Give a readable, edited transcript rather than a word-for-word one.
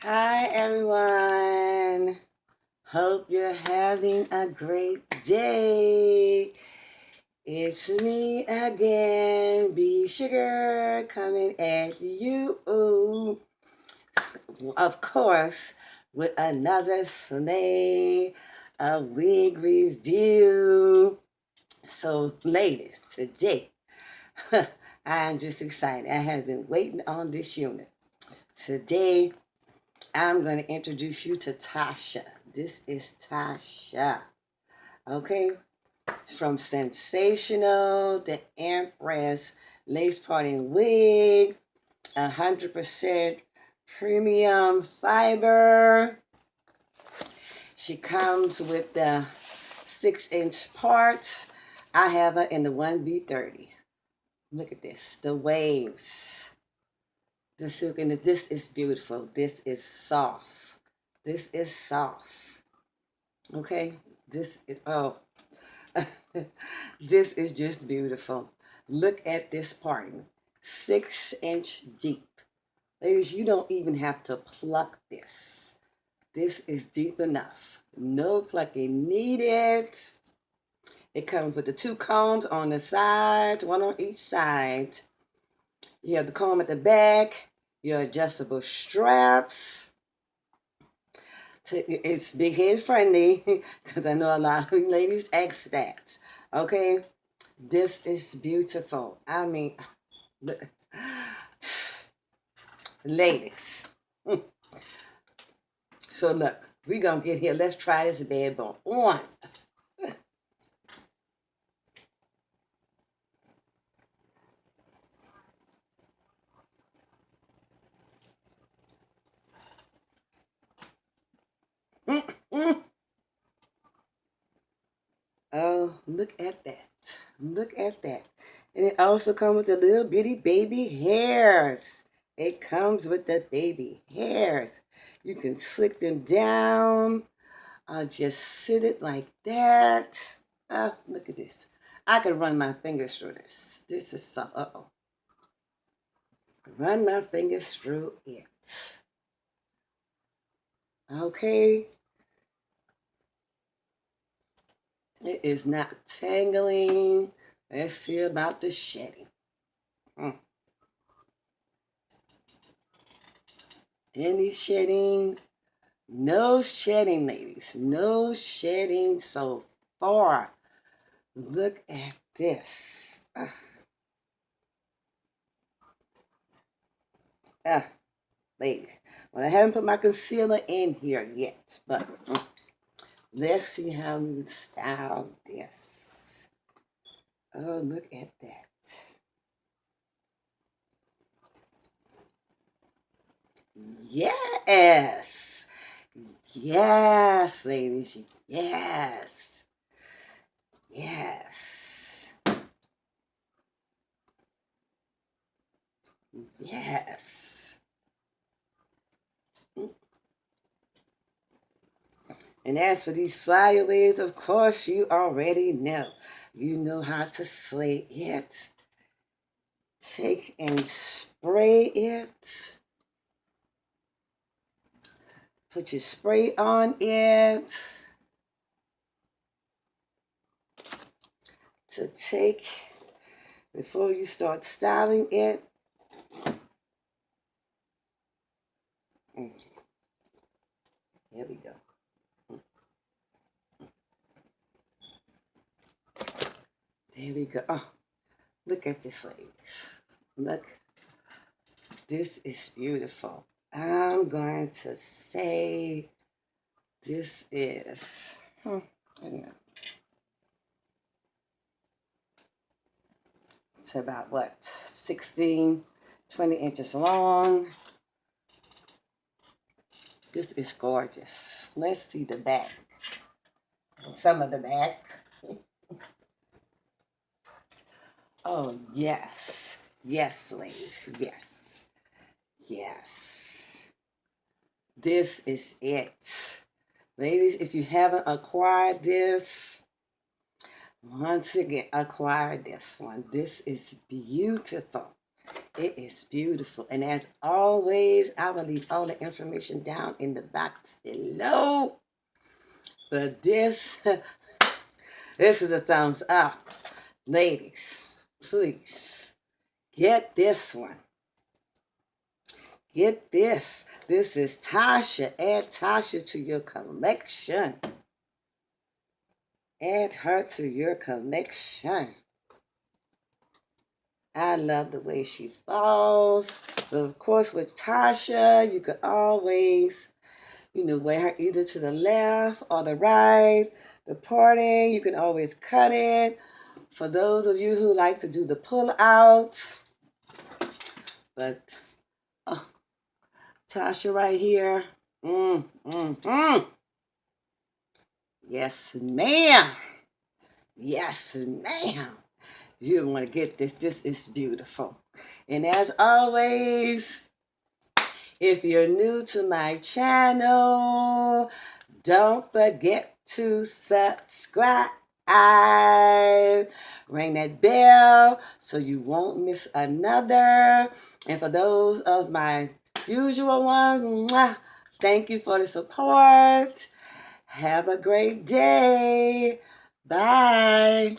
Hi everyone. Hope you're having a great day. It's me again, Bsugar, coming at you, of course, with another Slay a Wig review. So, ladies, today, I'm just excited. I have been waiting on this unit. Today, I'm going to introduce you to TAISHA. This is TAISHA. Okay? From Sensationnel Empress Lace Parting Wig. 100% premium fiber. She comes with the 6-inch parts. I have her in the 1B30. Look at this. The waves. The silk, and this is beautiful. This is soft. This is soft. Okay? This is, oh. This is just beautiful. Look at this parting. 6-inch deep. Ladies, you don't even have to pluck this. This is deep enough. No plucking needed. It comes with the 2 combs on the side, 1 on each side. You have the comb at the back, your adjustable straps. It's big head friendly, because I know a lot of ladies ask that. Okay? This is beautiful. I mean, ladies. So look, we're going to get here. Let's try this bad boy on. Oh, look at that. Look at that. And it also comes with the little bitty baby hairs. It comes with the baby hairs. You can slick them down. I'll just sit it like that. Look at this. I can run my fingers through this. This is soft. Uh-oh. Run my fingers through it. Okay. It is not tangling. Let's see about the shedding. Any shedding? No shedding, ladies. No shedding so far. Look at this. Ladies. Well, I haven't put my concealer in here yet, but let's see how we would style this. Oh, look at that. Yes. Yes, ladies. Yes. Yes. Yes. And as for these flyaways, of course, you already know. You know how to slay it. Take and spray it. Put your spray on it. To take, before you start styling it. Here we go. There we go. Oh, look at this, ladies. Look. This is beautiful. I'm going to say this is, it's about what, 16, 20 inches long. This is gorgeous. Let's see the back. Some of the back. Oh, yes. Yes, ladies. Yes. Yes. This is it. Ladies, if you haven't acquired this, once again, acquire this one. This is beautiful. It is beautiful. And as always, I will leave all the information down in the box below. But this, this is a thumbs up. Ladies, please, get this one. Get this. This is TAISHA. Add TAISHA to your collection. Add her to your collection. I love the way she falls. But of course, with TAISHA, you could always, wear her either to the left or the right. The parting, you can always cut it. For those of you who like to do the pull out. But, TAISHA right here. Yes, ma'am. Yes, ma'am. You want to get this. This is beautiful. And as always, if you're new to my channel, don't forget to subscribe. Ring that bell so you won't miss another. And for those of my usual ones, thank you for the support. Have a great day. Bye.